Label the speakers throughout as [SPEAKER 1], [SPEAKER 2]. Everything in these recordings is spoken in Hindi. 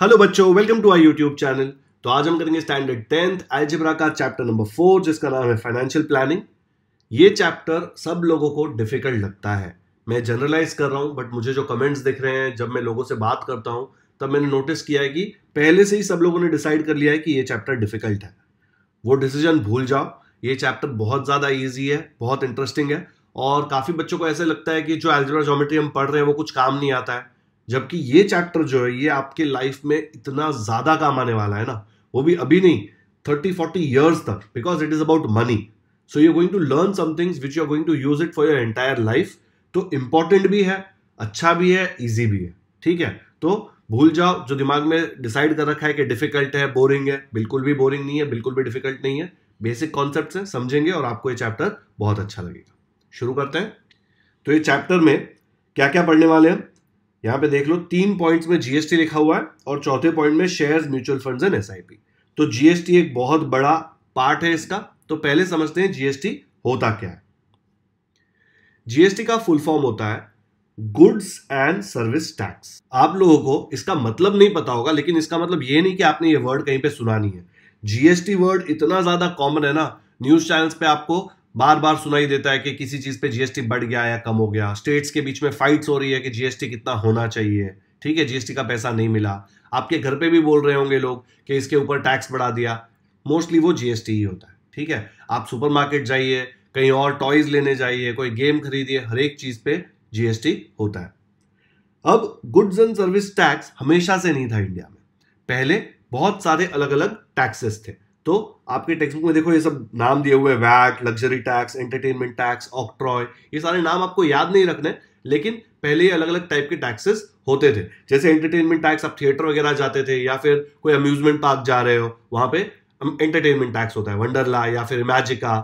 [SPEAKER 1] हेलो बच्चों, welcome to our YouTube channel. तो आज हम करेंगे स्टैंडर्ड 10th अलजेब्रा का चैप्टर नंबर 4 जिसका नाम है फाइनेंशियल प्लानिंग। ये चैप्टर सब लोगों को डिफिकल्ट लगता है। मैं जनरलाइज कर रहा हूं, बट मुझे जो कमेंट्स दिख रहे हैं, जब मैं लोगों से बात करता हूं, तब मैंने नोटिस किया है कि पहले से ही सब लोगों ने डिसाइड कर लिया है कि ये चैप्टर डिफिकल्ट है। वो डिसीजन भूल जाओ। ये चैप्टर बहुत ज्यादा ईजी है, बहुत इंटरेस्टिंग है, और काफी बच्चों को ऐसे लगता है कि जो अलजेब्रा ज्योमेट्री हम पढ़ रहे हैं वो कुछ काम नहीं आता है, जबकि ये चैप्टर जो है ये आपके लाइफ में इतना ज्यादा काम आने वाला है ना, वो भी अभी नहीं, 30-40 years तक, because it is about money. So you are going to learn some things which you are going to use it for your entire life. तो इंपॉर्टेंट भी है, अच्छा भी है, इजी भी है। ठीक है, तो भूल जाओ जो दिमाग में डिसाइड कर रखा है कि डिफिकल्ट है, बोरिंग है। बिल्कुल भी बोरिंग नहीं है, बिल्कुल भी डिफिकल्ट नहीं है। बेसिक कॉन्सेप्ट्स हैं, समझेंगे और आपको ये चैप्टर बहुत अच्छा लगेगा। शुरू करते हैं। तो ये चैप्टर में क्या क्या पढ़ने वाले हैं, यहां पे देख लो। 3 पॉइंट्स में जीएसटी लिखा हुआ है और चौथे पॉइंट में shares, mutual funds and SIP. तो जीएसटी एक बहुत बड़ा पार्ट है इसका। तो पहले समझते हैं जीएसटी होता क्या है। जीएसटी का फुल फॉर्म होता है गुड्स एंड सर्विस टैक्स। आप लोगों को इसका मतलब नहीं पता होगा, लेकिन इसका मतलब ये नहीं कि आपने ये वर्ड कहीं पे सुना नहीं है। जीएसटी वर्ड इतना ज्यादा कॉमन है ना, न्यूज चैनल्स पे आपको बार बार सुनाई देता है कि किसी चीज पे जीएसटी बढ़ गया या कम हो गया। स्टेट्स के बीच में फाइट्स हो रही है कि जीएसटी कितना होना चाहिए। ठीक है, जीएसटी का पैसा नहीं मिला। आपके घर पे भी बोल रहे होंगे लोग कि इसके ऊपर टैक्स बढ़ा दिया। मोस्टली वो जीएसटी ही होता है। ठीक है, आप सुपरमार्केट जाइए, कहीं और टॉयज लेने जाइए, कोई गेम खरीदिए, हर एक चीज पे जीएसटी होता है। अब गुड्स एंड सर्विस टैक्स हमेशा से नहीं था इंडिया में। पहले बहुत सारे अलग अलग टैक्सेस थे। तो आपके टेक्स्ट बुक में देखो ये सब नाम दिए हुए, VAT, luxury tax, entertainment tax, octroi, ये सारे नाम आपको याद नहीं रखने, लेकिन पहले ये अलग अलग टाइप के टैक्सेस होते थे। जैसे एंटरटेनमेंट टैक्स, आप थिएटर वगैरह जाते थे या फिर कोई अम्यूजमेंट पार्क जा रहे हो, वहां पे एंटरटेनमेंट टैक्स होता है, वंडरला या फिर मैजिका।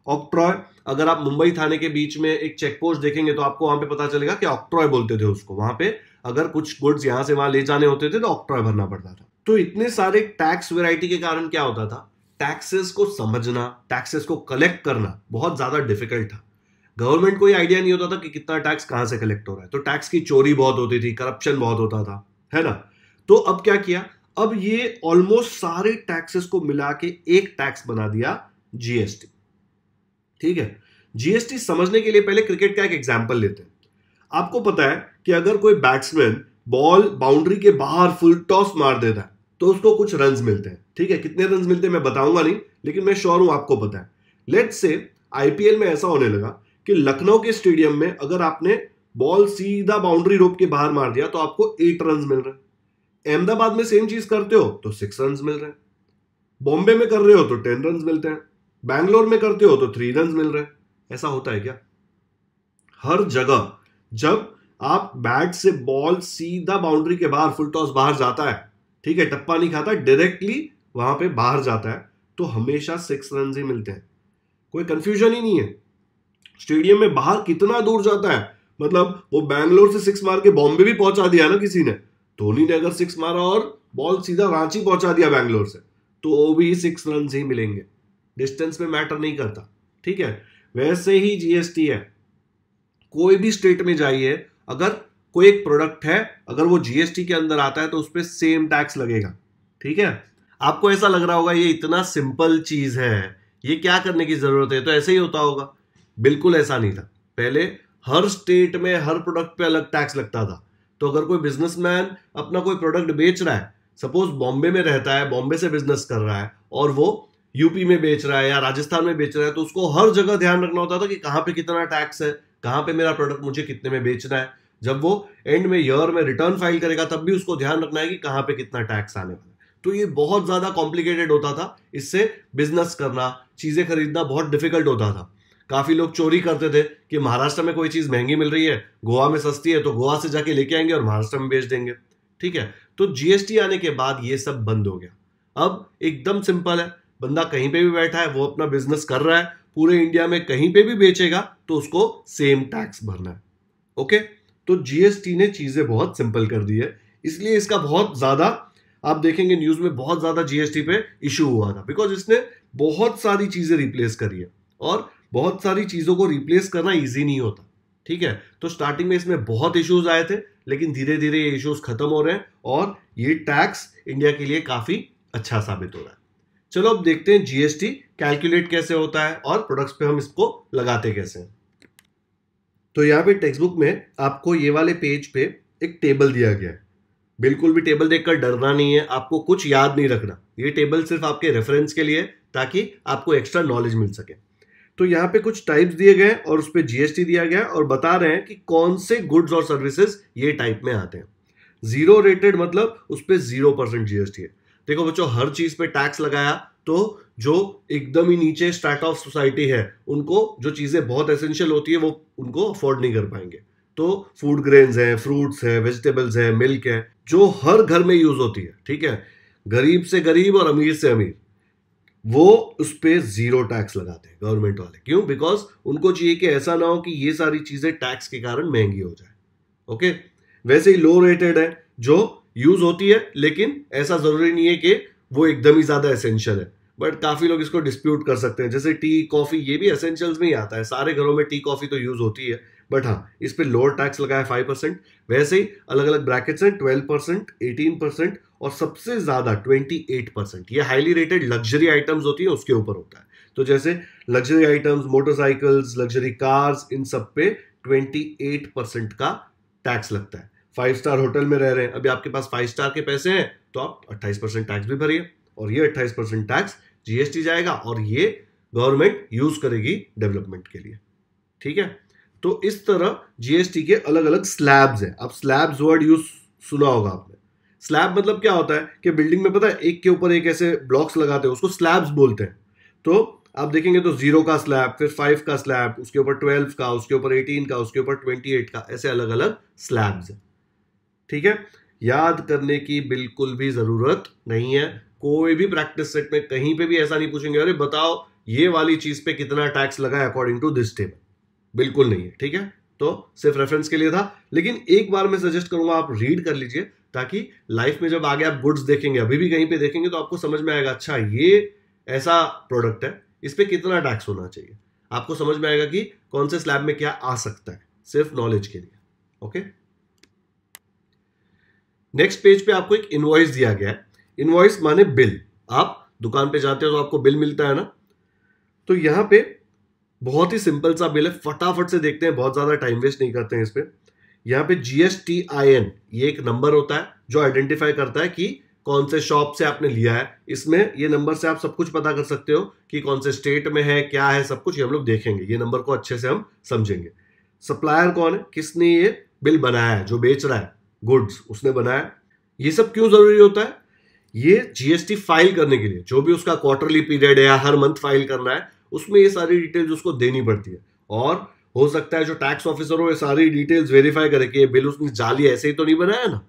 [SPEAKER 1] ऑक्ट्रॉय, अगर आप मुंबई थाने के बीच में एक चेक पोस्ट देखेंगे तो आपको वहां पे पता चलेगा कि ऑक्ट्रॉय बोलते थे उसको। वहां पे अगर कुछ गुड्स यहां से वहां ले जाने होते थे तो ऑक्ट्रॉय भरना पड़ता था। तो इतने सारे टैक्स वैरायटी के कारण क्या होता था, टैक्सेस को समझना, टैक्सेस को कलेक्ट करना बहुत ज्यादा डिफिकल्ट था। गवर्नमेंट को ये आइडिया नहीं होता था कि कितना टैक्स कहां से कलेक्ट हो रहा है। तो टैक्स की चोरी बहुत होती थी, करप्शन बहुत होता था, है ना। तो अब क्या किया, अब ये ऑलमोस्ट सारे टैक्सेस को मिला के एक टैक्स बना दिया, जीएसटी। ठीक है, जीएसटी समझने के लिए पहले क्रिकेट का एक एग्जांपल लेते हैं। आपको पता है कि अगर कोई बैट्समैन बॉल बाउंड्री के बाहर फुल टॉस मार देता है तो उसको कुछ रन्स मिलते हैं। ठीक है, कितने रन्स मिलते हैं मैं बताऊंगा नहीं, लेकिन मैं श्योर हूं आपको पता है। लेट्स से आईपीएल में ऐसा होने लगा कि लखनऊ के स्टेडियम में अगर आपने बॉल सीधा बाउंड्री रोप के बाहर मार दिया तो आपको 8 रन्स मिल रहे हैं। अहमदाबाद में सेम चीज करते हो तो 6 रन्स मिल रहे हैं। बॉम्बे में कर रहे हो तो 10 रन्स मिलते हैं। बैंगलोर में करते हो तो 3 रन्स मिल रहे हैं। ऐसा होता है क्या? हर जगह जब आप बैट से बॉल सीधा बाउंड्री के बाहर फुल टॉस बाहर जाता है, ठीक है, टप्पा नहीं खाता, डायरेक्टली वहां पे बाहर जाता है, तो हमेशा 6 रन ही मिलते हैं। कोई कंफ्यूजन ही नहीं है। स्टेडियम में बाहर कितना दूर जाता है, मतलब वो बैंगलोर से 6 मार के बॉम्बे भी पहुंचा दिया ना किसी ने। धोनी ने अगर 6 मारा और बॉल सीधा रांची पहुंचा दिया बैंगलोर से, तो वो भी 6 रन ही मिलेंगे। डिस्टेंस में मैटर नहीं करता। ठीक है, वैसे ही जीएसटी है। कोई भी स्टेट में जाइए, अगर कोई एक प्रोडक्ट है, अगर वो जीएसटी के अंदर आता है तो उस पर सेम टैक्स लगेगा। ठीक है, आपको ऐसा लग रहा होगा ये इतना सिंपल चीज है, ये क्या करने की जरूरत है, तो ऐसे ही होता होगा। बिल्कुल ऐसा नहीं था। पहले हर स्टेट में हर प्रोडक्ट पे अलग टैक्स लगता था। तो अगर कोई बिजनेसमैन अपना कोई प्रोडक्ट बेच रहा है, सपोज बॉम्बे में रहता है, बॉम्बे से बिजनेस कर रहा है, और वो यूपी में बेच रहा है या राजस्थान में बेच रहा है, तो उसको हर जगह ध्यान रखना होता था कि कहां पे कितना टैक्स है, कहां पे मेरा प्रोडक्ट मुझे कितने में बेचना है। जब वो एंड में ईयर में रिटर्न फाइल करेगा तब भी उसको ध्यान रखना है कि कहां पे कितना टैक्स आने वाला है। तो ये बहुत ज्यादा कॉम्प्लिकेटेड होता था। इससे बिजनेस करना, चीजें खरीदना बहुत डिफिकल्ट होता था। काफी लोग चोरी करते थे कि महाराष्ट्र में कोई चीज महंगी मिल रही है, गोवा में सस्ती है, तो गोवा से जाके लेके आएंगे और महाराष्ट्र में बेच देंगे। ठीक है, तो जीएसटी आने के बाद ये सब बंद हो गया। अब एकदम सिंपल है, बंदा कहीं पे भी बैठा है, वो अपना बिजनेस कर रहा है, पूरे इंडिया में कहीं पे भी बेचेगा तो उसको सेम टैक्स भरना है। ओके, तो जीएसटी ने चीजें बहुत सिंपल कर दी है। इसलिए इसका बहुत ज्यादा आप देखेंगे न्यूज में बहुत ज्यादा जीएसटी पे इशू हुआ था, बिकॉज इसने बहुत सारी चीजें रिप्लेस करी है, और बहुत सारी चीजों को रिप्लेस करना इजी नहीं होता। ठीक है, तो स्टार्टिंग में इसमें बहुत इश्यूज आए थे, लेकिन धीरे धीरे ये इश्यूज खत्म हो रहे हैं और ये टैक्स इंडिया के लिए काफी अच्छा साबित हो रहा है। चलो अब देखते हैं जीएसटी कैलकुलेट कैसे होता है और प्रोडक्ट्स पे हम इसको लगाते कैसे हैं। तो यहाँ पे टेक्स्ट बुक में आपको ये वाले पेज पे एक टेबल दिया गया है। बिल्कुल भी टेबल देखकर डरना नहीं है, आपको कुछ याद नहीं रखना। ये टेबल सिर्फ आपके रेफरेंस के लिए ताकि आपको एक्स्ट्रा नॉलेज मिल सके। तो यहाँ पे कुछ टाइप्स दिए गए और उस पर जीएसटी दिया गया और बता रहे हैं कि कौन से गुड्स और सर्विसेज ये टाइप में आते हैं। 0 रेटेड मतलब उस पर 0% जीएसटी है। देखो बच्चों, हर चीज पे टैक्स लगाया तो जो एकदम ही नीचे स्ट्रैटा ऑफ सोसाइटी है उनको जो चीजें बहुत एसेंशियल होती है वो उनको अफोर्ड नहीं कर पाएंगे। तो फूड ग्रेन्स है, फ्रूट्स है, वेजिटेबल्स है, मिल्क है, जो हर घर में यूज होती है, ठीक है, गरीब से गरीब और अमीर से अमीर, वो उस पे 0 टैक्स लगाते हैं गवर्नमेंट वाले। क्यों? बिकॉज उनको चाहिए कि ऐसा ना हो कि ये सारी चीजें टैक्स के कारण महंगी हो जाए। ओके, वैसे ही लो रेटेड है जो यूज होती है, लेकिन ऐसा जरूरी नहीं है कि वो एकदम ही ज्यादा एसेंशियल है। बट काफी लोग इसको डिस्प्यूट कर सकते हैं, जैसे टी, कॉफी, ये भी एसेंशियल्स में ही आता है। सारे घरों में टी कॉफी तो यूज होती है, बट हाँ, इस पे लोअर टैक्स लगाया 5%। वैसे ही अलग अलग ब्रैकेट्स हैं, 12%, 18% और सबसे ज्यादा 28%। ये हाईली रेटेड लग्जरी आइटम्स होती है उसके ऊपर होता है। तो जैसे luxury items, motorcycles, luxury cars, इन सब पे 28% का टैक्स लगता है। 5 स्टार होटल में रह रहे हैं, अभी आपके पास 5 स्टार के पैसे हैं तो आप 28% टैक्स भी भरिए और ये 28% टैक्स जीएसटी जाएगा और ये गवर्नमेंट यूज करेगी डेवलपमेंट के लिए। ठीक है, तो इस तरह जीएसटी के अलग अलग स्लैब्स हैं। अब स्लैब्स वर्ड यूज सुना होगा आपने। स्लैब मतलब क्या होता है कि बिल्डिंग में पता है एक के ऊपर एक ऐसे ब्लॉक्स लगाते हैं, उसको स्लैब्स बोलते हैं। तो आप देखेंगे तो 0 का स्लैब, फिर 5 का स्लैब, उसके ऊपर 12 का, उसके ऊपर 18 का, उसके ऊपर 28 का, ऐसे अलग अलग स्लैब्स हैं। ठीक है, याद करने की बिल्कुल भी जरूरत नहीं है। कोई भी प्रैक्टिस सेट में कहीं पे भी ऐसा नहीं पूछेंगे अरे बताओ ये वाली चीज पे कितना टैक्स लगा है अकॉर्डिंग टू दिस टेबल, बिल्कुल नहीं है। ठीक है, तो सिर्फ रेफरेंस के लिए था, लेकिन एक बार मैं सजेस्ट करूंगा आप रीड कर लीजिए ताकि लाइफ में जब आगे आप गुड्स देखेंगे, अभी भी कहीं पे देखेंगे, तो आपको समझ में आएगा अच्छा ये ऐसा प्रोडक्ट है, इस पे कितना टैक्स होना चाहिए। आपको समझ में आएगा कि कौन से स्लैब में क्या आ सकता है, सिर्फ नॉलेज के लिए। ओके, नेक्स्ट पेज पे आपको एक इनवॉइस दिया गया है। इनवॉइस माने बिल। आप दुकान पे जाते हो तो आपको बिल मिलता है ना, तो यहां पे बहुत ही सिंपल सा बिल है, फटाफट से देखते हैं, बहुत ज्यादा टाइम वेस्ट नहीं करते हैं इस पे। यहाँ पे GSTIN ये एक नंबर होता है जो आइडेंटिफाई करता है कि कौन से शॉप से आपने लिया है। इसमें ये नंबर से आप सब कुछ पता कर सकते हो कि कौन से स्टेट में है, क्या है, सब कुछ ये हम लोग देखेंगे। ये नंबर को अच्छे से हम समझेंगे। सप्लायर कौन है, किसने ये बिल बनाया है, जो बेच रहा है गुड्स उसने बनाया। ये सब क्यों जरूरी होता है? ये जीएसटी फाइल करने के लिए, जो भी उसका क्वार्टरली पीरियड है या हर मंथ फाइल करना है, उसमें ये सारी डिटेल्स उसको देनी पड़ती है। और हो सकता है जो टैक्स ऑफिसर हो ये सारी डिटेल्स वेरीफाई करे कि ये बिल उसने जाली ऐसे ही तो नहीं बनाया ना,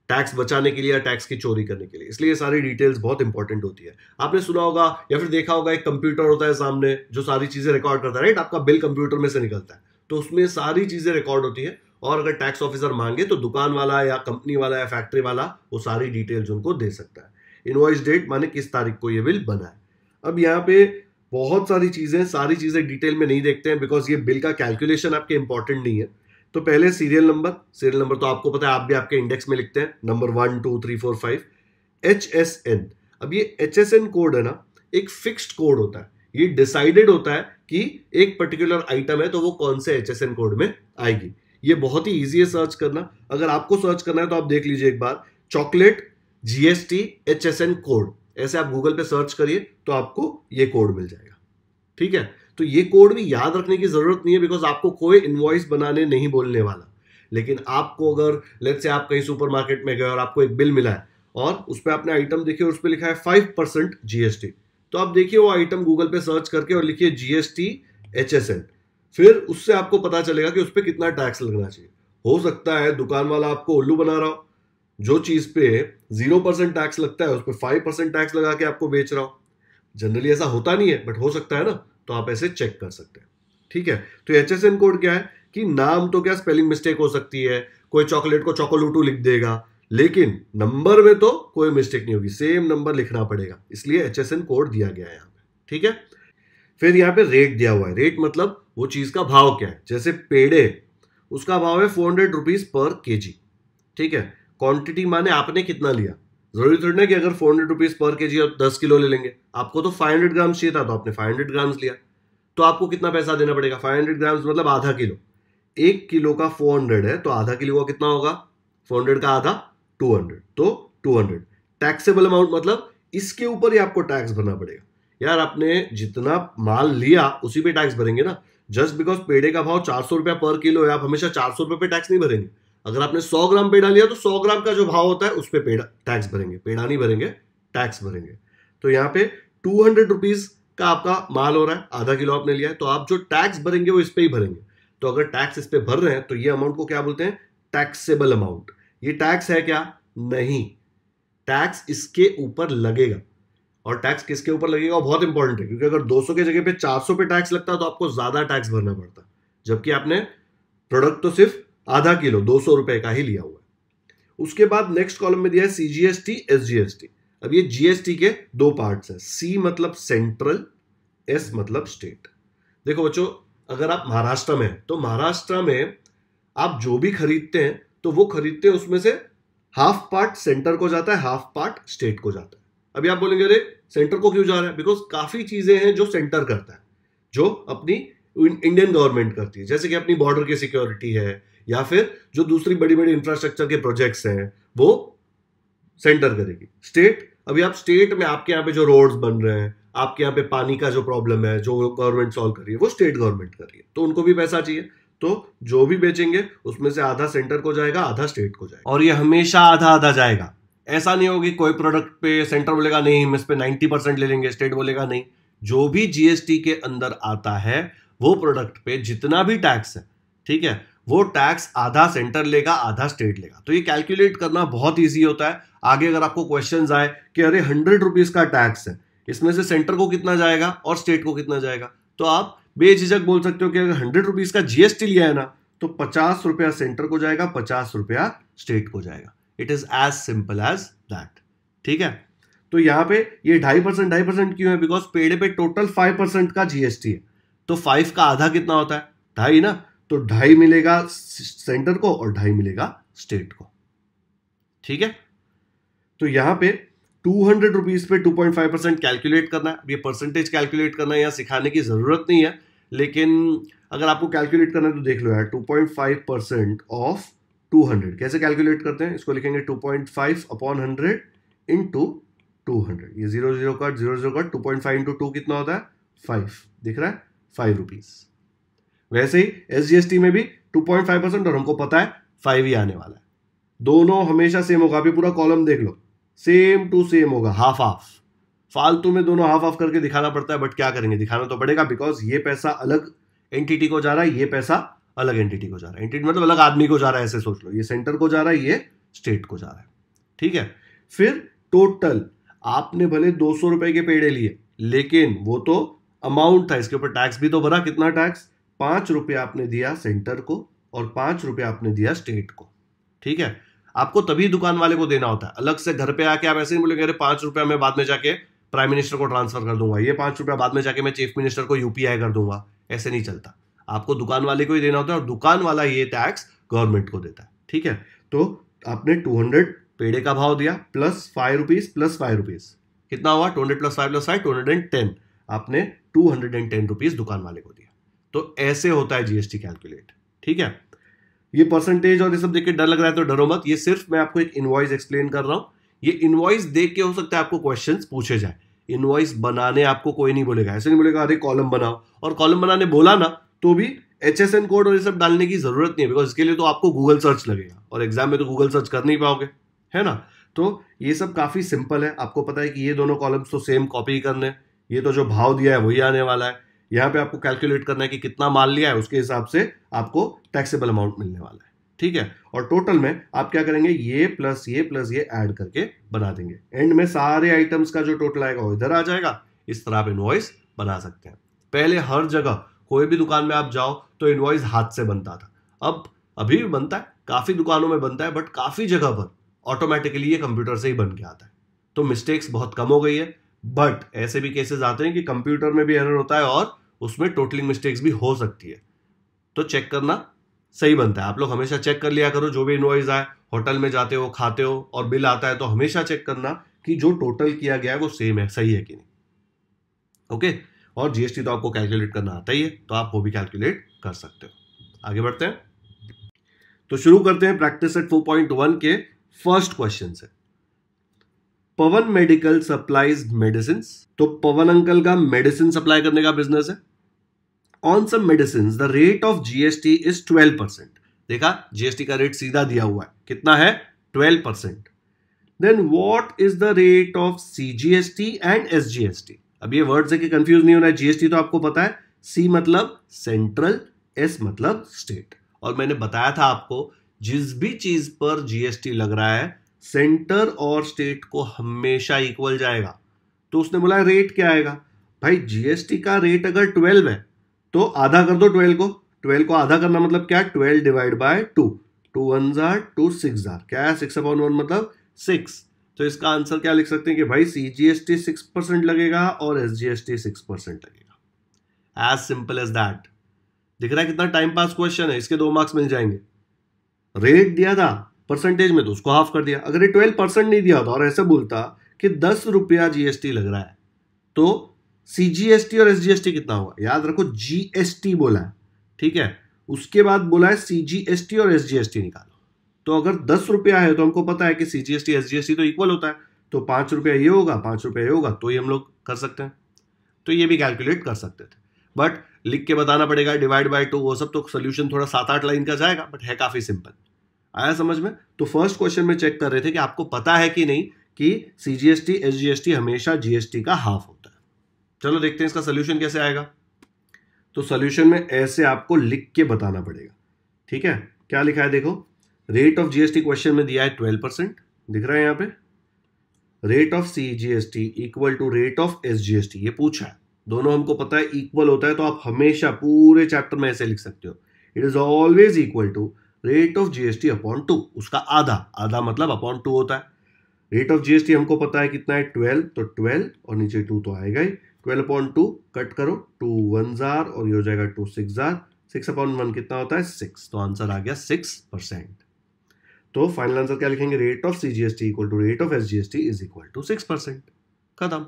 [SPEAKER 1] टैक्स बचाने के लिए या टैक्स की चोरी करने के लिए। इसलिए ये सारी डिटेल्स बहुत इंपॉर्टेंट होती है। आपने सुना होगा या फिर देखा होगा एक कंप्यूटर होता है सामने जो सारी चीजें रिकॉर्ड करता है, राइट? आपका बिल कंप्यूटर में से निकलता है तो उसमें सारी चीजें रिकॉर्ड होती है, और अगर टैक्स ऑफिसर मांगे तो दुकान वाला या कंपनी वाला या फैक्ट्री वाला वो सारी डिटेल्स उनको दे सकता है। इनवॉइस डेट माने किस तारीख को ये बिल बना है। अब यहाँ पे बहुत सारी चीजें डिटेल में नहीं देखते हैं बिकॉज ये बिल का कैलकुलेशन आपके इंपॉर्टेंट नहीं है। तो पहले सीरियल नंबर तो आपको पता है, आप भी आपके इंडेक्स में लिखते हैं नंबर 1 2 3 4 5। HSN, अब ये HSN कोड है ना, एक फिक्स्ड कोड होता है। ये डिसाइडेड होता है कि एक पर्टिकुलर आइटम है तो वो कौन से HSN कोड में आएगी। ये बहुत ही इजी है सर्च करना। अगर आपको सर्च करना है तो आप देख लीजिए एक बार, चॉकलेट GST HSN कोड, ऐसे आप गूगल पे सर्च करिए तो आपको ये कोड मिल जाएगा। ठीक है, तो ये कोड भी याद रखने की जरूरत नहीं है बिकॉज आपको कोई इनवॉइस बनाने नहीं बोलने वाला। लेकिन आपको अगर लेट्स से आप कहीं सुपरमार्केट में गए और आपको एक बिल मिला है और उस पर आपने आइटम देखी और उस पर लिखा है 5% GST, तो आप देखिए वो आइटम गूगल पे सर्च करके और लिखिए GST HSN, फिर उससे आपको पता चलेगा कि उस पर कितना टैक्स लगना चाहिए। हो सकता है दुकान वाला आपको उल्लू बना रहा हो, जो चीज पे 0% टैक्स लगता है उस पर 5% टैक्स लगा के आपको बेच रहा हो। जनरली ऐसा होता नहीं है बट हो सकता है ना, तो आप ऐसे चेक कर सकते हैं। ठीक है, तो HSN कोड क्या है कि नाम तो क्या स्पेलिंग मिस्टेक हो सकती है, कोई चॉकलेट को चॉकोलूटू लिख देगा, लेकिन नंबर में तो कोई मिस्टेक नहीं होगी, सेम नंबर लिखना पड़ेगा, इसलिए HSN कोड दिया गया है यहाँ पे। ठीक है, फिर यहाँ पे रेट दिया हुआ है। रेट मतलब वो चीज का भाव क्या है। जैसे पेड़े, उसका भाव है 400 रुपीज पर kg, ठीक है, क्वांटिटी माने आपने कितना लिया। जरूरी थोड़ी ना कि अगर 400 रुपीज पर केजी आप 10 किलो ले लेंगे, आपको तो 500 ग्राम चाहिए था तो आपने 500 ग्राम्स लिया, तो आपको कितना पैसा देना पड़ेगा, 500 ग्राम्स मतलब आधा किलो। 1 किलो का 400 है तो आधा किलो का कितना होगा, 400 का आधा 200, तो 200 टैक्सेबल अमाउंट, मतलब इसके ऊपर ही आपको टैक्स भरना पड़ेगा। यार आपने जितना माल लिया उसी पे टैक्स भरेंगे ना। जस्ट बिकॉज पेड़े का भाव 400 रुपया पर किलो है, आप हमेशा 400 रुपये पे टैक्स नहीं भरेंगे। अगर आपने 100 ग्राम पेड़ा लिया तो 100 ग्राम का जो भाव होता है उस पर पेड़ा टैक्स भरेंगे, पेड़ा नहीं भरेंगे, टैक्स भरेंगे। तो यहाँ पे 200 रुपीज का आपका माल हो रहा है, आधा किलो आपने लिया है, तो आप जो टैक्स भरेंगे वो इस पे ही भरेंगे। तो अगर टैक्स इस पे भर रहे हैं तो ये अमाउंट को क्या बोलते हैं, टैक्सेबल अमाउंट। ये टैक्स है क्या, नहीं, टैक्स इसके ऊपर लगेगा। और टैक्स किसके ऊपर लगेगा वो बहुत इंपॉर्टेंट है, क्योंकि अगर 200 के जगह पे 400 पे टैक्स लगता है तो आपको ज्यादा टैक्स भरना पड़ता, जबकि आपने प्रोडक्ट तो सिर्फ आधा किलो 200 रुपए का ही लिया हुआ है। उसके बाद नेक्स्ट कॉलम में दिया है सीजीएसटी, एसजीएसटी। अब ये जीएसटी के दो पार्ट्स हैं, सी मतलब सेंट्रल, एस मतलब स्टेट। देखो बच्चों, अगर आप महाराष्ट्र में हैं तो महाराष्ट्र में आप जो भी खरीदते हैं तो वो खरीदते हैं उसमें से हाफ पार्ट सेंटर को जाता है, हाफ पार्ट स्टेट को जाता है। अभी आप बोलेंगे अरे सेंटर को क्यों जा रहा है, बिकॉज काफी चीजें हैं जो सेंटर करता है, जो अपनी इंडियन गवर्नमेंट करती है, जैसे कि अपनी बॉर्डर की सिक्योरिटी है, या फिर जो दूसरी बड़ी बड़ी इंफ्रास्ट्रक्चर के प्रोजेक्ट्स हैं वो सेंटर करेगी। स्टेट, अभी आप स्टेट में आपके यहाँ पे जो रोड्स बन रहे हैं, आपके यहाँ पे पानी का जो प्रॉब्लम है जो गवर्नमेंट सॉल्व कर रही है वो स्टेट गवर्नमेंट कर रही है, तो उनको भी पैसा चाहिए। तो जो भी बेचेंगे उसमें से आधा सेंटर को जाएगा, आधा स्टेट को जाएगा, और ये हमेशा आधा आधा जाएगा। ऐसा नहीं होगी कोई प्रोडक्ट पे सेंटर बोलेगा नहीं हम इस पे 90% ले लेंगे, स्टेट बोलेगा नहीं। जो भी जीएसटी के अंदर आता है वो प्रोडक्ट पे जितना भी टैक्स है, ठीक है, वो टैक्स आधा सेंटर लेगा, आधा स्टेट लेगा। तो ये कैलकुलेट करना बहुत ईजी होता है। आगे अगर आपको क्वेश्चन आए कि अरे 100 रुपीज का टैक्स है, इसमें से सेंटर को कितना जाएगा और स्टेट को कितना जाएगा, तो आप बेझिझक बोल सकते हो कि अगर 100 रुपीज का जीएसटी लिया है ना तो 50 रुपया सेंटर को जाएगा, 50 रुपया स्टेट को जाएगा। It is as simple as that, ठीक है। तो यहां पे ये 2.5% क्यों है, बिकॉज पेड़े पे टोटल 5% का जीएसटी है, तो 5 का आधा कितना होता है, 2.5 ना, तो 2.5 मिलेगा सेंटर को और 2.5 मिलेगा स्टेट को, ठीक है। तो यहां पे 200 रुपीज पे 2.5% कैलकुलेट करना है। ये परसेंटेज कैलकुलेट करना है, यहां सिखाने की जरूरत नहीं है, लेकिन अगर आपको कैलकुलेट करना है तो देख लो यार, 2.5% ऑफ 200 कैसे कैलकुलेट करते हैं, इसको लिखेंगे 2.5 अपॉन 100 इंटू 200, ये 0 कट 0 कट, 2.5 इंटू 2 कितना होता है 5, दिख रहा है 5 रुपीज। वैसे ही एसजीएसटी में भी 2.5% और हमको पता है 5 ही आने वाला है। दोनों हमेशा सेम होगा, अभी पूरा कॉलम देख लो, सेम टू सेम होगा, हाफ हाफ। फालतू में दोनों हाफ हाफ करके दिखाना पड़ता है, बट क्या करेंगे, दिखाना तो पड़ेगा, बिकॉज ये पैसा अलग एंटिटी को जा रहा है, ये पैसा अलग एंटिटी को जा रहा है। एंटिटी मतलब अलग आदमी को जा रहा है, ऐसे सोच लो, ये सेंटर को जा रहा है, ये स्टेट को जा रहा है, ठीक है। फिर टोटल आपने भले 200 रुपए के पेड़े लिए, लेकिन वो तो अमाउंट था, इसके ऊपर टैक्स भी तो भरा। कितना टैक्स, 5 रुपया आपने दिया सेंटर को और 5 रुपया आपने दिया स्टेट को, ठीक है। आपको तभी दुकान वाले को देना होता है, अलग से घर पे आके आप ऐसे नहीं बोलेंगे अरे 5 रुपया मैं बाद में जाके प्राइम मिनिस्टर को ट्रांसफर कर दूंगा, ये 5 रुपया बाद में जाके मैं चीफ मिनिस्टर को यूपीआई कर दूंगा, ऐसे नहीं चलता। आपको दुकान वाले को ही देना होता है और दुकान वाला ये टैक्स गवर्नमेंट को देता है, ठीक है। तो आपने 200 पेड़े का भाव दिया प्लस 5 रुपीज प्लस 5 रुपीज, कितना हुआ 200 प्लस 5 प्लस 5 210, आपने 210 रुपीज दुकान वाले को दिया। तो ऐसे होता है जीएसटी कैलकुलेट, ठीक है। ये परसेंटेज और ये सब देख के डर लग रहा है तो डरो मत, ये सिर्फ मैं आपको एक इनवॉइस एक्सप्लेन कर रहा हूं। ये इनवॉइस देख के हो सकता है आपको क्वेश्चंस पूछे जाए, इनवॉइस बनाने आपको कोई नहीं बोलेगा, ऐसे नहीं बोलेगा अरे कॉलम बनाओ, और कॉलम बनाने बोला ना तो भी HSN कोड और ये सब डालने की जरूरत नहीं है, बिकॉज इसके लिए तो आपको गूगल सर्च लगेगा, और एग्जाम में तो गूगल सर्च कर नहीं पाओगे, है ना। तो ये सब काफी सिंपल है, आपको पता है कि ये दोनों कॉलम्स तो सेम कॉपी करने, ये तो जो भाव दिया है वही आने वाला है। यहाँ पे आपको कैलकुलेट करना है कि कितना माल लिया है, उसके हिसाब से आपको टैक्सेबल अमाउंट मिलने वाला है, ठीक है। और टोटल में आप क्या करेंगे, ये प्लस ये ऐड करके बना देंगे, एंड में सारे आइटम्स का जो टोटल आएगा वो इधर आ जाएगा। इस तरह आप इनवॉइस बना सकते हैं। पहले हर जगह कोई भी दुकान में आप जाओ तो इनवॉइस हाथ से बनता था, अब अभी भी बनता है, काफी दुकानों में बनता है, बट काफी जगह पर ऑटोमेटिकली ये कंप्यूटर से ही बन के आता है, तो मिस्टेक्स बहुत कम हो गई है। बट ऐसे भी केसेस आते हैं कि कंप्यूटर में भी एरर होता है और उसमें टोटलिंग मिस्टेक्स भी हो सकती है, तो चेक करना सही बनता है। आप लोग हमेशा चेक कर लिया करो, जो भी इनवॉइस आए, होटल में जाते हो, खाते हो और बिल आता है तो हमेशा चेक करना कि जो टोटल किया गया है वो सेम है, सही है कि नहीं। ओके, और जीएसटी तो आपको कैलकुलेट करना आता ही है, तो आप वो भी कैलकुलेट कर सकते हो। आगे बढ़ते हैं, तो शुरू करते हैं प्रैक्टिस सेट 4.1 के फर्स्ट क्वेश्चन से। Pawan medical supplies medicine. तो पवन अंकल का मेडिसिन सप्लाई करने का बिजनेस है। On some medicine the rate of GST is 12%। देखा, जीएसटी का रेट सीधा दिया हुआ है, कितना है? 12%। Then what is the rate of CGST and SGST. अब ये वर्ड से कि कंफ्यूज नहीं होना है, जीएसटी तो आपको पता है, सी मतलब सेंट्रल, एस मतलब स्टेट। और मैंने बताया था आपको, जिस भी चीज पर जीएसटी लग रहा है सेंटर और स्टेट को हमेशा इक्वल जाएगा। तो उसने बोला रेट क्या आएगा? भाई जीएसटी का रेट अगर 12 है तो आधा कर दो 12 को। 12 को आधा करना मतलब क्या? 12 डिवाइड बाय 2। 2 1 जार 2 6 जार, क्या है? 6/1 मतलब 6। तो इसका आंसर क्या लिख सकते हैं कि भाई सीजीएसटी 6% लगेगा और एसजीएसटी 6% लगेगा। As simple as that. दिख रहा है कितना टाइम पास क्वेश्चन है, इसके 2 मार्क्स मिल जाएंगे। रेट दिया था परसेंटेज में तो उसको हाफ कर दिया। अगर ये 12% नहीं दिया होता और ऐसे बोलता कि 10 रुपया जीएसटी लग रहा है, तो सीजीएसटी और एसजीएसटी कितना हुआ? याद रखो जीएसटी बोला है, ठीक है, उसके बाद बोला है सीजीएसटी और एसजीएसटी निकालो। तो अगर 10 रुपया है तो हमको पता है कि सीजीएसटी एसजीएसटी तो इक्वल होता है, तो 5 रुपया ये होगा, 5 रुपया ये होगा, तो ये हम लोग कर सकते हैं। तो ये भी कैलकुलेट कर सकते थे, बट लिख के बताना पड़ेगा, डिवाइड बाय 2, वो सब तो सोल्यूशन थोड़ा 7-8 लाइन का जाएगा, बट है काफी सिंपल। आया समझ में? तो फर्स्ट क्वेश्चन में चेक कर रहे थे कि आपको पता है कि नहीं कि सीजीएसटी एसजीएसटी हमेशा जीएसटी का हाफ होता है। चलो देखते हैं इसका सोल्यूशन कैसे आएगा। तो सोल्यूशन में ऐसे आपको लिख के बताना पड़ेगा, ठीक है। क्या लिखा है देखो, रेट ऑफ जीएसटी क्वेश्चन में दिया है 12%, दिख रहा है यहां पे। Rate of CGST equal to rate of SGST, ये पूछा है, दोनों हमको पता है इक्वल होता है, तो आप हमेशा पूरे चैप्टर में ऐसे लिख सकते हो, it is always equal to rate of GST upon 2, उसका आधा, आधा मतलब अपॉन 2 होता है। रेट ऑफ जीएसटी हमको पता है कितना है 12, तो 12 और नीचे 2 तो आएगा ही। 12/2 कट करो, 2 1 जार और ये हो जाएगा 2 6 जार, 6/1 कितना होता है 6, तो आंसर आ गया 6%। तो फाइनल आंसर क्या लिखेंगे? Rate of CGST equal to rate of SGST is equal to 6%। खत्म।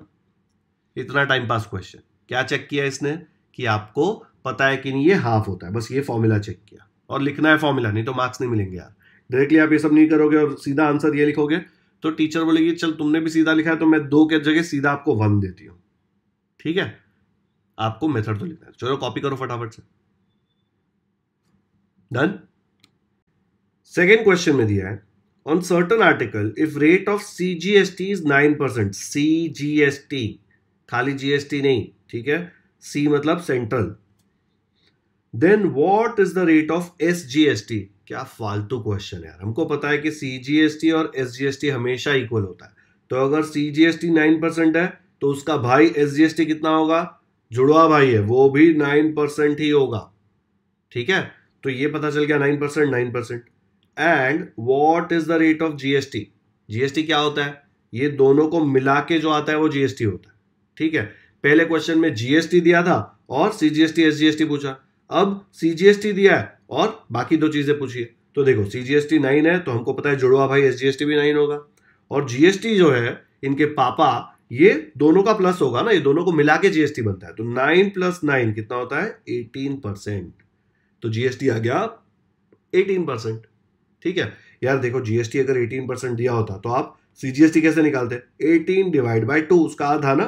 [SPEAKER 1] इतना टाइम पास क्वेश्चन। क्या चेक किया इसने कि आपको पता है कि नहीं ये हाफ होता है, बस ये फॉर्मूला चेक किया और लिखना है फॉर्मूला, नहीं तो मार्क्स नहीं मिलेंगे यार। डायरेक्टली आप ये सब नहीं करोगे और सीधा आंसर ये लिखोगे तो टीचर बोलेगी चल तुमने भी सीधा लिखा है तो मैं 2 के जगह सीधा आपको 1 देती हूँ, ठीक है। आपको मेथड तो लिखना है। चलो कॉपी करो फटाफट से। डन। सेकेंड क्वेश्चन में दिया है, on certain article if rate of CGST is 9%, CGST, खाली जीएसटी नहीं, ठीक है, सी मतलब central, then what is the rate of SGST. क्या फालतू क्वेश्चन है यार, हमको पता है कि सीजीएसटी और एसजीएसटी हमेशा इक्वल होता है, तो अगर सीजीएसटी 9% है तो उसका भाई एसजीएसटी कितना होगा? जुड़वा भाई है, वो भी 9% ही होगा, ठीक है। तो ये पता चल गया 9%, 9%। And what is the rate of GST. GST क्या होता है? ये दोनों को मिला के जो आता है वो जीएसटी होता है, ठीक है। पहले क्वेश्चन में जीएसटी दिया था और सीजीएसटी एसजीएसटी पूछा, अब सीजीएसटी दिया है और बाकी 2 चीजें पूछी है। तो देखो सीजीएसटी 9 है तो हमको पता है जुड़वा भाई एसजीएसटी भी 9 होगा, और जीएसटी जो है इनके पापा, ये दोनों का प्लस होगा ना, ये दोनों को मिला के जीएसटी बनता है, तो 9 + 9 कितना होता है? 18%। तो जीएसटी आ गया 18%, ठीक है। यार देखो जीएसटी अगर 18% दिया होता तो आप सीजीएसटी कैसे निकालते? 18 डिवाइड बाय 2, उसका आधा ना।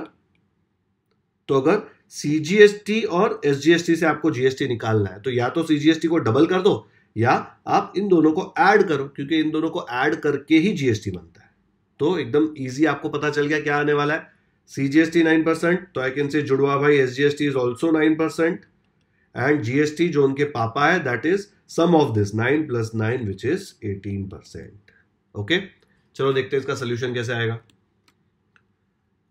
[SPEAKER 1] तो अगर सीजीएसटी और एसजीएसटी से आपको जीएसटी निकालना है तो या तो सीजीएसटी को डबल कर दो या आप इन दोनों को ऐड करो, क्योंकि इन दोनों को ऐड करके ही जीएसटी बनता है। तो एकदम इजी आपको पता चल गया क्या आने वाला है। सीजीएसटी 9%, तो आई कैन से जुड़वा भाई SGST is also 9%, and GST जो उनके पापा है that is sum of this 9 + 9 which is 18%। Okay, चलो देखते हैं इसका सोल्यूशन कैसे आएगा।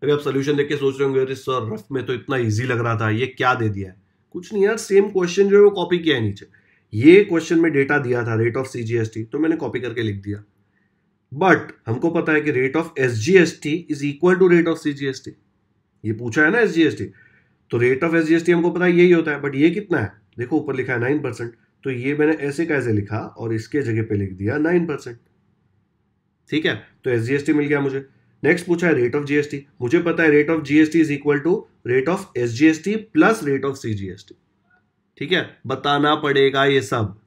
[SPEAKER 1] अभी आप सोल्यूशन देख के सोच रहे होंगे अरे सर रफ में तो इतना इजी लग रहा था, ये क्या दे दिया है? कुछ नहीं यार, सेम क्वेश्चन जो है वो कॉपी किया है नीचे। ये क्वेश्चन में डेटा दिया था रेट ऑफ सीजीएसटी, तो मैंने कॉपी करके लिख दिया, बट हमको पता है कि rate of SGST is equal to rate of CGST, ये पूछा है ना एसजीएसटी, तो रेट ऑफ एसजीएसटी हमको पता है यही होता है, बट ये कितना है? देखो ऊपर लिखा है 9%, तो ये मैंने ऐसे कैसे लिखा और इसके जगह पे लिख दिया 9%। ठीक है, तो एसजीएसटी मिल गया मुझे। नेक्स्ट पूछा है रेट ऑफ जीएसटी। मुझे पता है rate of GST is equal to rate of SGST plus rate of CGST. ठीक है, बताना पड़ेगा ये सब।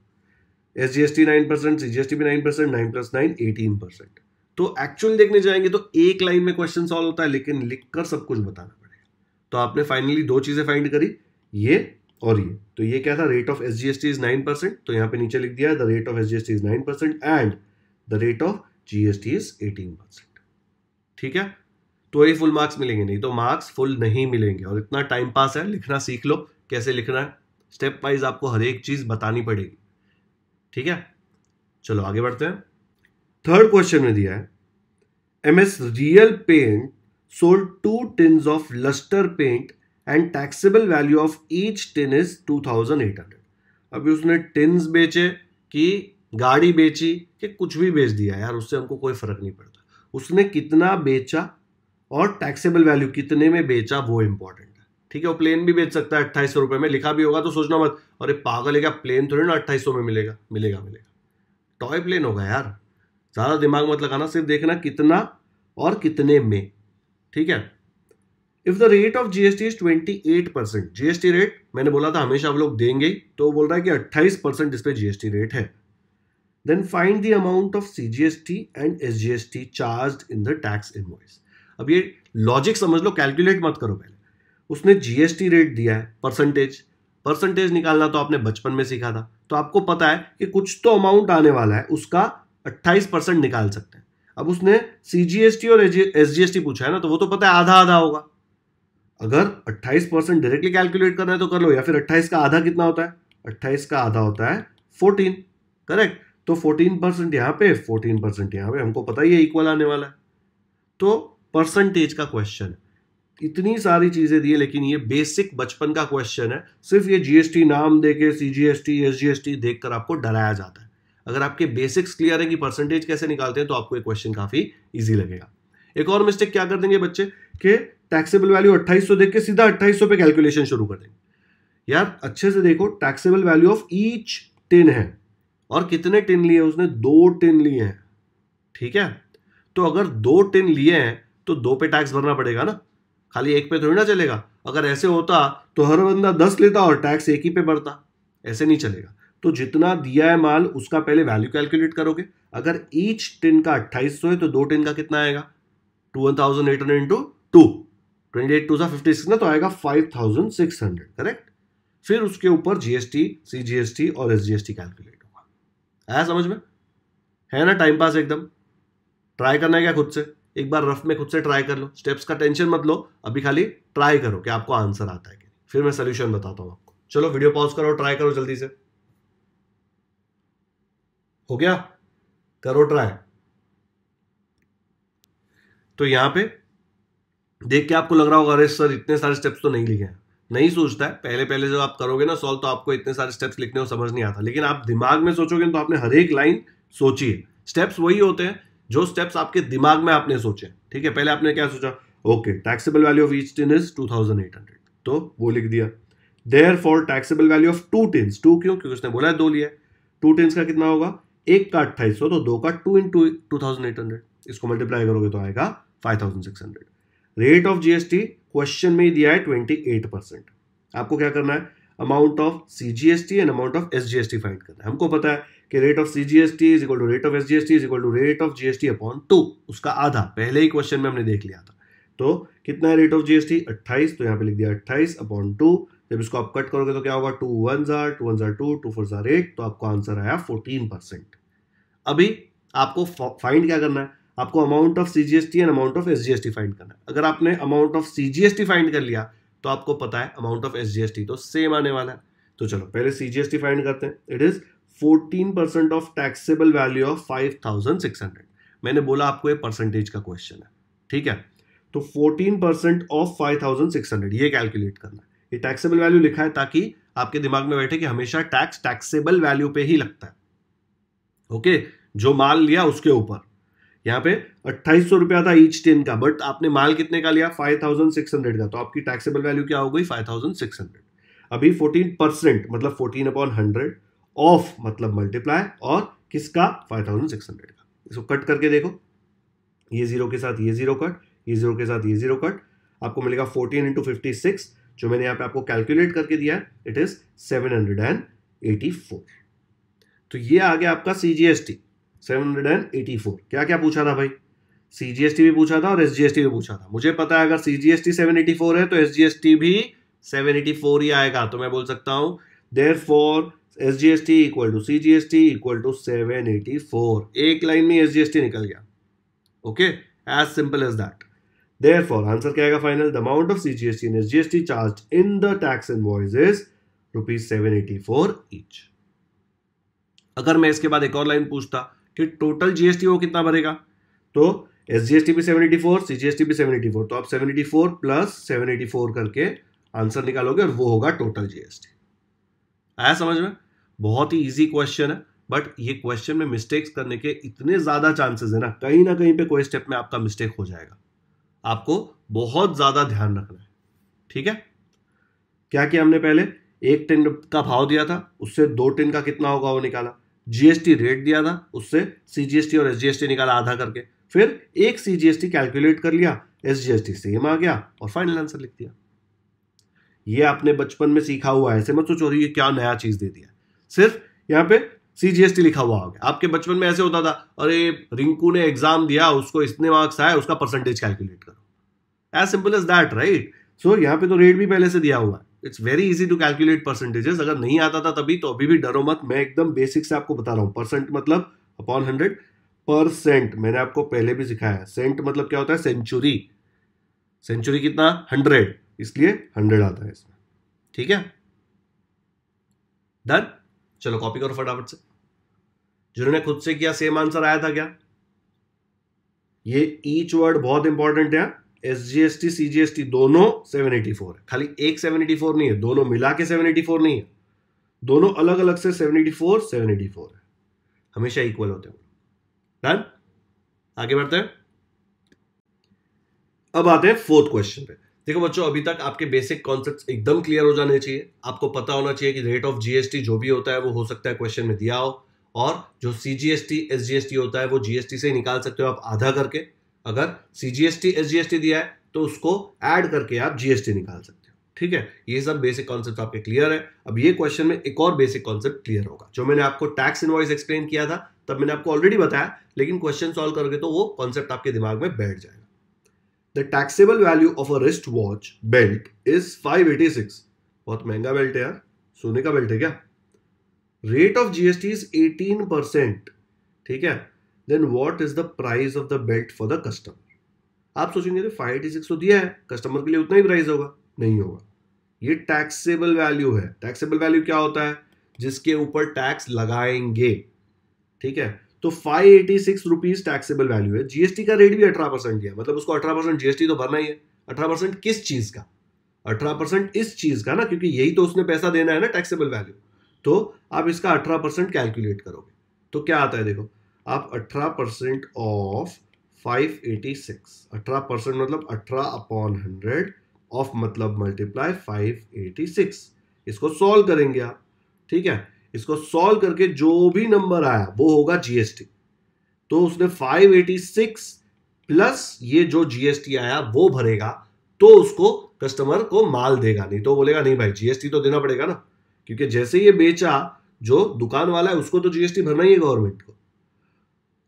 [SPEAKER 1] एसजीएसटी 9%, सीजीएसटी भी 9%, 9 + 9 18%। तो एक्चुअल देखने जाएंगे तो एक लाइन में क्वेश्चन सॉल्व होता है, लेकिन लिखकर सब कुछ बताना पड़ेगा। तो आपने फाइनली दो चीजें फाइंड करी, ये और ये। तो ये क्या था, रेट ऑफ एसजीएसटी इज 9%, तो यहां पे नीचे लिख दिया the rate of SGST is 9% and the rate of GST is 18%। ठीक है, तो ये फुल मार्क्स मिलेंगे, नहीं तो मार्क्स फुल नहीं मिलेंगे। और इतना टाइम पास है, लिखना सीख लो कैसे लिखना है, स्टेप वाइज आपको हर एक चीज बतानी पड़ेगी। ठीक है, चलो आगे बढ़ते हैं। थर्ड क्वेश्चन में दिया है MS real paint sold 2 tins of lustre paint and taxable value of each tin is 2800। अभी उसने टिन्स बेचे कि गाड़ी बेची कि कुछ भी बेच दिया यार, उससे हमको कोई फर्क नहीं पड़ता। उसने कितना बेचा और टैक्सेबल वैल्यू कितने में बेचा वो इंपॉर्टेंट है। ठीक है, वो प्लेन भी बेच सकता है 2800 रुपए में, लिखा भी होगा तो सोचना मत अरे पागल है क्या, प्लेन थोड़ी ना 2800 में मिलेगा। मिलेगा मिलेगा, टॉय प्लेन होगा यार। ज्यादा दिमाग मत लगाना, सिर्फ देखना कितना और कितने में। ठीक है, if the rate of GST is 28%, GST rate मैंने बोला था हमेशा आप लोग देंगे, तो बोल रहा है कि 28% इस पे जीएसटी रेट है। Then find the amount of CGST and SGST charged in the tax invoice. अब ये लॉजिक समझ लो, कैलकुलेट मत करो पहले। उसने जीएसटी रेट दिया है, परसेंटेज निकालना तो आपने बचपन में सीखा था, तो आपको पता है कि कुछ तो अमाउंट आने वाला है, उसका 28% निकाल सकते हैं। अब उसने सीजीएसटी और एसजीएसटी पूछा है ना, तो वो तो पता है आधा आधा होगा। अगर 28% डायरेक्टली कैलकुलेट करना है तो कर लो, या फिर 28 का आधा कितना होता है, 28 का आधा होता है 14। करेक्ट, तो 14% यहां पे 14% यहां पे, हमको पता ही है इक्वल आने वाला है। तो परसेंटेज का क्वेश्चन है, इतनी सारी चीजें दी है, लेकिन ये बेसिक बचपन का क्वेश्चन है। सिर्फ ये जीएसटी नाम देके सीजीएसटी एसजीएसटी देखकर आपको डराया जाता है। अगर आपके बेसिक्स क्लियर है कि परसेंटेज कैसे निकालते हैं, तो आपको ये क्वेश्चन काफी इजी लगेगा। एक और मिस्टेक क्या कर देंगे बच्चे कि टैक्सेबल वैल्यू 2800 देख के सीधा 2800 पे कैलकुलेशन शुरू कर देंगे। यार अच्छे से देखो, taxable value of each tin है, और कितने टिन लिए उसने, 2 टिन लिए हैं। ठीक है, तो अगर 2 टिन लिए हैं तो 2 पे टैक्स भरना पड़ेगा ना, खाली एक पे थोड़ी ना चलेगा। अगर ऐसे होता तो हर बंदा 10 लेता और टैक्स एक ही पे भरता, ऐसे नहीं चलेगा। तो जितना दिया है माल उसका पहले वैल्यू कैलकुलेट करोगे। अगर ईच टिन का 2800 है तो 2 टिन का कितना आएगा, 2800 इंटू 2, 28 2 56 ना, तो आएगा 5600। करेक्ट, फिर उसके ऊपर जीएसटी सीजीएसटी और एसजीएसटी कैलकुलेट होगा। आया समझ में, है ना? टाइम पास एकदम। ट्राई करना है क्या खुद से, एक बार रफ में खुद से ट्राई कर लो। स्टेप्स का टेंशन मत लो, अभी खाली ट्राई करो कि आपको आंसर आता है कि नहीं, फिर मैं सोल्यूशन बताता हूं आपको। चलो वीडियो पॉज करो, ट्राई करो जल्दी से। हो गया, करो ट्राई। तो यहां पे देख के आपको लग रहा होगा अरे सर इतने सारे स्टेप्स तो नहीं लिखे हैं। नहीं सोचता है, पहले पहले जब आप करोगे ना सॉल्व, तो आपको इतने सारे स्टेप्स लिखने को समझ नहीं आता, लेकिन आप दिमाग में सोचोगे तो आपने हर एक लाइन सोची है। स्टेप्स वही होते हैं जो स्टेप्स आपके दिमाग में आपने सोचे। ठीक है, पहले आपने क्या सोचा, okay taxable value of each tin is 2800, तो वो लिख दिया। Therefore taxable value of 2 tins, 2 क्यों, क्योंकि उसने बोला है 2 लिया है। 2 टिन्स का कितना होगा, एक का 2800, तो 2 का 2 इंटू 2800, इसको मल्टीप्लाई करोगे तो आएगा 5600। रेट ऑफ जीएसटी क्वेश्चन में ही दिया है 28%। आपको क्या करना है, amount of CGST and amount of SGST find करना है। हमको पता है कि rate of CGST is equal to rate of SGST is equal to rate of GST upon 2, उसका आधा पहले ही क्वेश्चन में हमने देख लिया था। तो कितना है रेट ऑफ जीएसटी, 28, तो यहाँ पे लिख दिया 28 अपॉन 2। जब इसको आप कट करोगे तो क्या होगा, 2 1s are 2 1s are 2, 2 4s are 8, तो आपको आंसर आया 14%। अभी आपको फाइंड क्या करना है, आपको amount of CGST and amount of SGST find करना है। अगर आपने अमाउंट ऑफ सीजीएसटी फाइंड कर लिया तो आपको पता है अमाउंट ऑफ एसजीएसटी तो सेम आने वाला है। तो चलो पहले सीजीएसटी फाइंड करते हैं। It is 14% of taxable value of 5600। मैंने बोला आपको ये परसेंटेज का क्वेश्चन है, ठीक है। तो 14% ऑफ 5600 ये कैलकुलेट करना है। ये टैक्सेबल वैल्यू लिखा है ताकि आपके दिमाग में बैठे कि हमेशा टैक्स टैक्सेबल वैल्यू पे ही लगता है। ओके, जो माल लिया उसके ऊपर। यहाँ पे 2800 रुपया था ईच टिन का, बट आपने माल कितने का लिया, 5600 का, तो आपकी टैक्सेबल वैल्यू क्या हो गई, 5600। अभी 14% मतलब 14/100 ऑफ मतलब मल्टीप्लाई और किसका 5600 का। इसको कट करके देखो, ये जीरो के साथ ये जीरो कट, ये जीरो के साथ ये जीरो कट, आपको मिलेगा 14 इंटू 56 जो मैंने यहाँ पे आपको कैलकुलेट करके दिया है, इट इज 784। तो ये आ गया आपका सीजीएसटी 784। क्या क्या पूछा था भाई? सीजीएसटी भी पूछा था और एसजीएसटी भी पूछा था। मुझे पता है अगर सीजीएसटी 784 है तो एसजीएसटी भी 784 ही आएगा। तो मैं बोल सकता हूं therefore SGST equal to CGST equal to 784। एक लाइन में एसजीएसटी निकल गया। Okay, as simple as that. Therefore answer क्या आएगा final? The amount of CGST and SGST charged in the tax invoice is ₹784 each. अगर मैं इसके बाद एक और लाइन पूछता कि टोटल जीएसटी वो कितना भरेगा, तो एसजीएसटी भी 784, सीजीएसटी भी 784, तो आप 784 प्लस 784 करके आंसर निकालोगे और वो होगा टोटल जीएसटी। आया समझ में? बहुत ही इजी क्वेश्चन है, बट ये क्वेश्चन में मिस्टेक्स करने के इतने ज्यादा चांसेस है ना कहीं पे कोई स्टेप में आपका मिस्टेक हो जाएगा। आपको बहुत ज्यादा ध्यान रखना है, ठीक है? क्या किया हमने? पहले 1 टिन का भाव दिया था, उससे 2 टिन का कितना होगा वो निकाला। जीएसटी रेट दिया था, उससे सीजीएसटी और एसजीएसटी निकाला आधा करके, फिर एक सीजीएसटी कैलकुलेट कर लिया, एसजीएसटी सेम आ गया और फाइनल आंसर लिख दिया। ये आपने बचपन में सीखा हुआ है, ऐसे मत सोचो ये क्या नया चीज दे दिया। सिर्फ यहाँ पे सीजीएसटी लिखा हुआ होगा। आपके बचपन में ऐसे होता था, अरे रिंकू ने एग्जाम दिया, उसको इतने मार्क्स आए, उसका परसेंटेज कैलकुलेट करो। As simple as that, right? So यहाँ पे तो रेट भी पहले से दिया हुआ है। It's very easy to calculate percentages. अगर नहीं आता था तभी, तो अभी भी डरो मत, मैं एकदम बेसिक से आपको बता रहा हूँ। परसेंट मतलब अपॉन 100%। मैंने आपको पहले भी सिखाया है। सेंट मतलब क्या होता है? सेंचुरी। सेंचुरी कितना? 100, इसलिए 100 आता है इसमें, ठीक है? डन? चलो कॉपी करो फटाफट से। जिन्होंने खुद से किया सेम आंसर आया था क्या? ये ईच वर्ड बहुत इंपॉर्टेंट है। एसजीएसटी सीजीएसटी दोनों 784 है, खाली एक 784 नहीं है, दोनों मिला के 784 नहीं है, दोनों अलग अलग से 784 है, हमेशा इक्वल होते हैं। डन? आगे बढ़ते हैं। अब आते हैं 4th क्वेश्चन पे। देखो बच्चों, अभी तक आपके बेसिक कॉन्सेप्ट्स एकदम क्लियर हो जाने चाहिए। आपको पता होना चाहिए कि रेट ऑफ जीएसटी जो भी होता है वो हो सकता है क्वेश्चन में दिया हो, और जो सीजीएसटी एसजीएसटी होता है वो जीएसटी से ही निकाल सकते हो आप आधा करके। अगर सीजीएसटी एसजीएसटी दिया है तो उसको ऐड करके आप जीएसटी निकाल सकते हो, ठीक है? ये सब बेसिक कॉन्सेप्ट आपके क्लियर है। अब ये क्वेश्चन में एक और बेसिक कॉन्सेप्ट क्लियर होगा। जो मैंने आपको टैक्स इनवॉइस एक्सप्लेन किया था तब मैंने आपको ऑलरेडी बताया, लेकिन क्वेश्चन सॉल्व करोगे तो वो कॉन्सेप्ट आपके दिमाग में बैठ जाएगा। The taxable value of a wristwatch belt is 586। बहुत महंगा बेल्ट है यार, सोने का बेल्ट है क्या? Rate of GST is 18%, ठीक है? Then what is the price of the belt for the customer? आप सोचेंगे 586 तो दिया है, कस्टमर के लिए उतना ही प्राइस होगा। नहीं होगा, ये टैक्सेबल वैल्यू है। टैक्सेबल वैल्यू क्या होता है? जिसके ऊपर टैक्स लगाएंगे, ठीक है? तो 586 रुपीज टैक्सेबल वैल्यू है। जीएसटी का रेट भी 18% दिया, मतलब उसको 18% जीएसटी तो भरना ही है। 18% किस चीज का? 18% इस चीज का ना, क्योंकि यही तो उसने पैसा देना है ना, टैक्सेबल वैल्यू। तो आप इसका 18% कैलकुलेट करोगे तो क्या आता है? देखो, आप 18% ऑफ 586, 18% मतलब 18/100 ऑफ मतलब मल्टीप्लाई 586। इसको सॉल्व करेंगे आप, ठीक है? इसको सॉल्व करके जो भी नंबर आया वो होगा जीएसटी। तो उसने 586 प्लस ये जो जीएसटी आया वो भरेगा, तो उसको कस्टमर को माल देगा। नहीं तो बोलेगा नहीं भाई जीएसटी तो देना पड़ेगा ना, क्योंकि जैसे ये बेचा, जो दुकान वाला है उसको तो जीएसटी भरना ही है गवर्नमेंट को।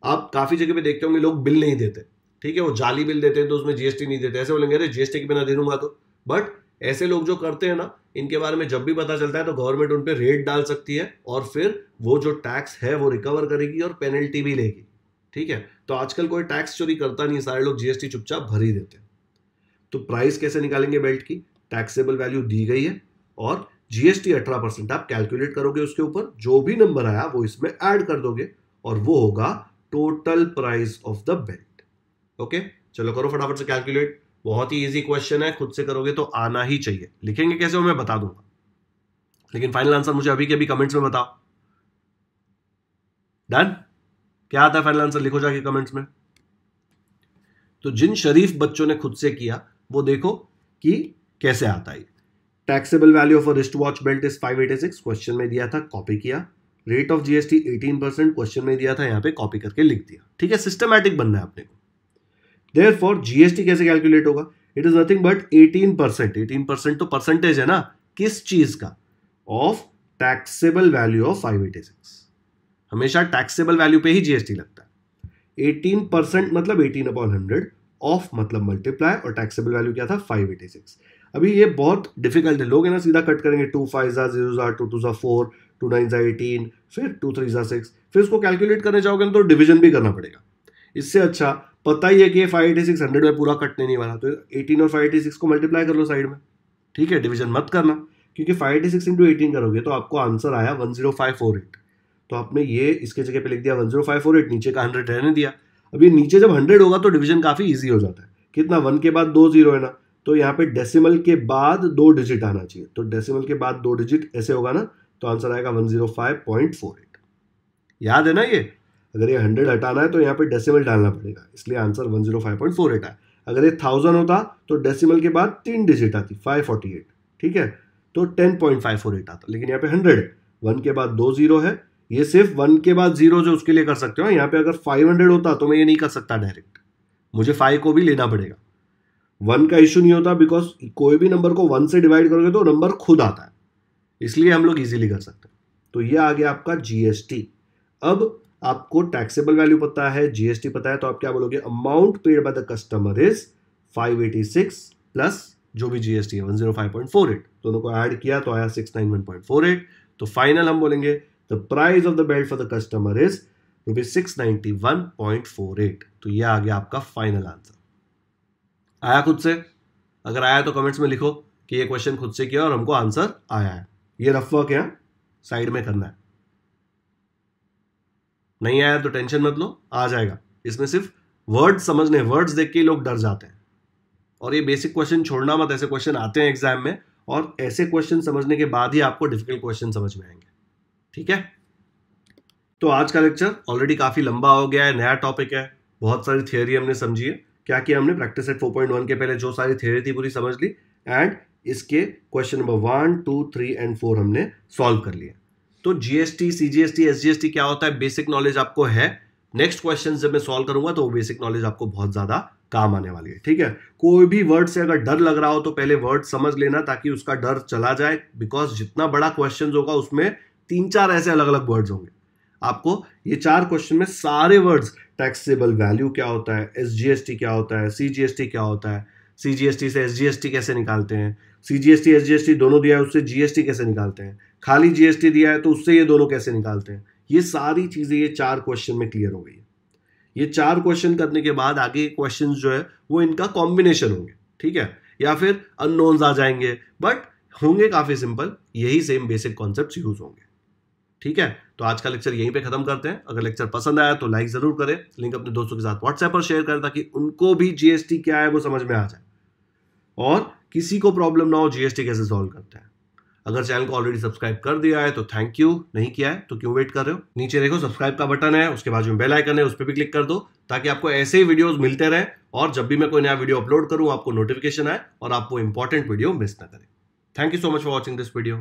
[SPEAKER 1] आप काफी जगह पे देखते होंगे लोग बिल नहीं देते, ठीक है? वो जाली बिल देते हैं तो उसमें जीएसटी नहीं देते। ऐसे बोलेंगे अरे जीएसटी के बिना दे दूंगा तो। बट ऐसे लोग जो करते हैं ना, इनके बारे में जब भी पता चलता है तो गवर्नमेंट उन पे रेट डाल सकती है और फिर वो जो टैक्स है वो रिकवर करेगी और पेनल्टी भी लेगी, ठीक है? तो आजकल कोई टैक्स चोरी करता नहीं, सारे लोग जीएसटी चुपचाप भर ही देते हैं। तो प्राइस कैसे निकालेंगे बेल्ट की? टैक्सेबल वैल्यू दी गई है और जीएसटी 18% आप कैलकुलेट करोगे, उसके ऊपर जो भी नंबर आया वो इसमें ऐड कर दोगे और वो होगा total price of the belt. Okay, चलो करो फटाफट से कैलकुलेट। बहुत ही इजी क्वेश्चन है, खुद से करोगे तो आना ही चाहिए। लिखेंगे कैसे वो मैं बता दूंगा, लेकिन फाइनल आंसर मुझे अभी के अभी कमेंट्स में बताओ। डन? क्या आता है फाइनल आंसर? लिखो जाके कमेंट्स में। तो जिन शरीफ बच्चों ने खुद से किया वो देखो कि कैसे आता है। Taxable value of a wrist watch belt is 586, question में दिया था, कॉपी किया, रेट ऑफ जीएसटी 18% क्वेश्चन में दिया था, यहां पे कॉपी करके लिख दिया। ठीक है, सिस्टमैटिक बनना है अपने को। देयरफॉर जीएसटी कैसे कैलकुलेट होगा? It is nothing but 18%। 18% तो परसेंटेज है ना, किस चीज का? Of taxable value of 586। हमेशा टैक्सेबल वैल्यू पे ही जीएसटी लगता है। 18% मतलब 18/100, ऑफ मतलब मल्टीप्लाई, और टैक्सेबल वैल्यू क्या था? 586। अभी ये बहुत डिफिकल्ट है, लोग है ना सीधा कट करेंगे, 2 5 0 2 2 4 2 9 18, फिर 2 3 6, फिर उसको कैलकुलेट करने जाओगे तो डिवीजन भी करना पड़ेगा। इससे अच्छा पता ही है कि 586 100 में पूरा कटने नहीं वाला, तो 18 और 586 को मल्टीप्लाई कर लो साइड में। ठीक है, डिवीजन मत करना, क्योंकि 586 इंटू 18 करोगे तो आपको आंसर आया 10548। तो आपने ये इसके जगह पे लिख दिया 10548, नीचे का 100 रहने दिया। अब ये नीचे जब 100 होगा तो डिवीजन काफी इजी हो जाता है। कितना? 1 के बाद 2 जीरो है ना, तो यहाँ पे डेसिमल के बाद 2 डिजिट आना चाहिए, तो डेसिमल के बाद 2 डिजिट ऐसे होगा ना, तो आंसर आएगा 105.48। याद है ना ये? अगर ये 100 हटाना है तो यहाँ पे डेसिमल डालना पड़ेगा, इसलिए आंसर 105.48 है। अगर ये 1000 होता तो डेसिमल के बाद 3 डिजिट आती, 548। ठीक है, तो 10.548 आता, लेकिन यहाँ पे 100 है, 1 के बाद 2 जीरो है, ये सिर्फ 1 के बाद 0 जो उसके लिए कर सकते हो। यहाँ पे अगर 500 होता तो मैं ये नहीं कर सकता डायरेक्ट, मुझे 5 को भी लेना पड़ेगा। 1 का इश्यू नहीं होता, बिकॉज कोई भी नंबर को 1 से डिवाइड करोगे तो नंबर खुद आता है, इसलिए हम लोग इजीली कर सकते हैं। तो ये आ गया आपका जीएसटी। अब आपको टैक्सेबल वैल्यू पता है, जीएसटी पता है, तो आप क्या बोलोगे? Amount paid by the customer is 586 plus जो भी जीएसटी है 105.48, दोनों को ऐड किया तो आया 691.48। तो फाइनल हम बोलेंगे the price of the belt for the customer is ₹691.48। तो ये आ गया आपका फाइनल आंसर। आया खुद से? अगर आया तो कमेंट्स में लिखो कि ये क्वेश्चन खुद से किया और हमको आंसर आया है। ये रफ वर्क है, साइड में करना है। नहीं आया तो टेंशन मत लो, आ जाएगा। इसमें सिर्फ वर्ड्स समझने, वर्ड्स देख के लोग डर जाते हैं। और ये बेसिक क्वेश्चन छोड़ना मत, ऐसे क्वेश्चन आते हैं एग्जाम में, और ऐसे क्वेश्चन समझने के बाद ही आपको डिफिकल्ट क्वेश्चन समझ में आएंगे। ठीक है, तो आज का लेक्चर ऑलरेडी काफी लंबा हो गया है, नया टॉपिक है, बहुत सारी थियोरी हमने समझी है। क्या किया हमने? प्रैक्टिस सेट 4.1 के पहले जो सारी थियोरी थी पूरी समझ ली, एंड इसके क्वेश्चन नंबर 1 2 3 एंड 4 हमने सॉल्व कर लिए। तो जीएसटी, सीजीएसटी, एसजीएसटी क्या होता है, बेसिक नॉलेज आपको है। नेक्स्ट क्वेश्चन जब मैं सॉल्व करूंगा तो वो बेसिक नॉलेज आपको बहुत ज्यादा काम आने वाली है। ठीक है, कोई भी वर्ड से अगर डर लग रहा हो तो पहले वर्ड समझ लेना, ताकि उसका डर चला जाए, बिकॉज जितना बड़ा क्वेश्चन होगा उसमें 3-4 ऐसे अलग अलग वर्ड्स होंगे। आपको ये 4 क्वेश्चन में सारे वर्ड्स, टैक्सेबल वैल्यू क्या होता है, एसजीएसटी क्या होता है, सीजीएसटी क्या होता है, सीजीएसटी से एसजीएसटी कैसे निकालते हैं, सीजीएसटी एसजीएसटी दोनों दिया है उससे जीएसटी कैसे निकालते हैं, खाली जीएसटी दिया है तो उससे ये दोनों कैसे निकालते हैं, ये सारी चीजें ये 4 क्वेश्चन में क्लियर हो गई है। ये 4 क्वेश्चन करने के बाद आगे क्वेश्चन जो है वो इनका कॉम्बिनेशन होंगे। ठीक है, या फिर अननोन्स आ जाएंगे, बट होंगे काफी सिंपल, यही सेम बेसिक कॉन्सेप्ट्स यूज होंगे। ठीक है, तो आज का लेक्चर यहीं पे खत्म करते हैं। अगर लेक्चर पसंद आया तो लाइक जरूर करें, लिंक अपने दोस्तों के साथ व्हाट्सएप पर शेयर करें, ताकि उनको भी जीएसटी क्या है वो समझ में आ जाए, और किसी को प्रॉब्लम ना हो जीएसटी कैसे सॉल्व करते हैं। अगर चैनल को ऑलरेडी सब्सक्राइब कर दिया है तो थैंक यू, नहीं किया है तो क्यों वेट कर रहे हो? नीचे देखो सब्सक्राइब का बटन है, उसके बाजू में बेल आइकन है, उस पर भी क्लिक कर दो, ताकि आपको ऐसे ही वीडियोस मिलते रहे, और जब भी मैं कोई नया वीडियो अपलोड करूं आपको नोटिफिकेशन आए और आप वो इंपॉर्टेंट वीडियो मिस ना करें। Thank you so much for watching this video.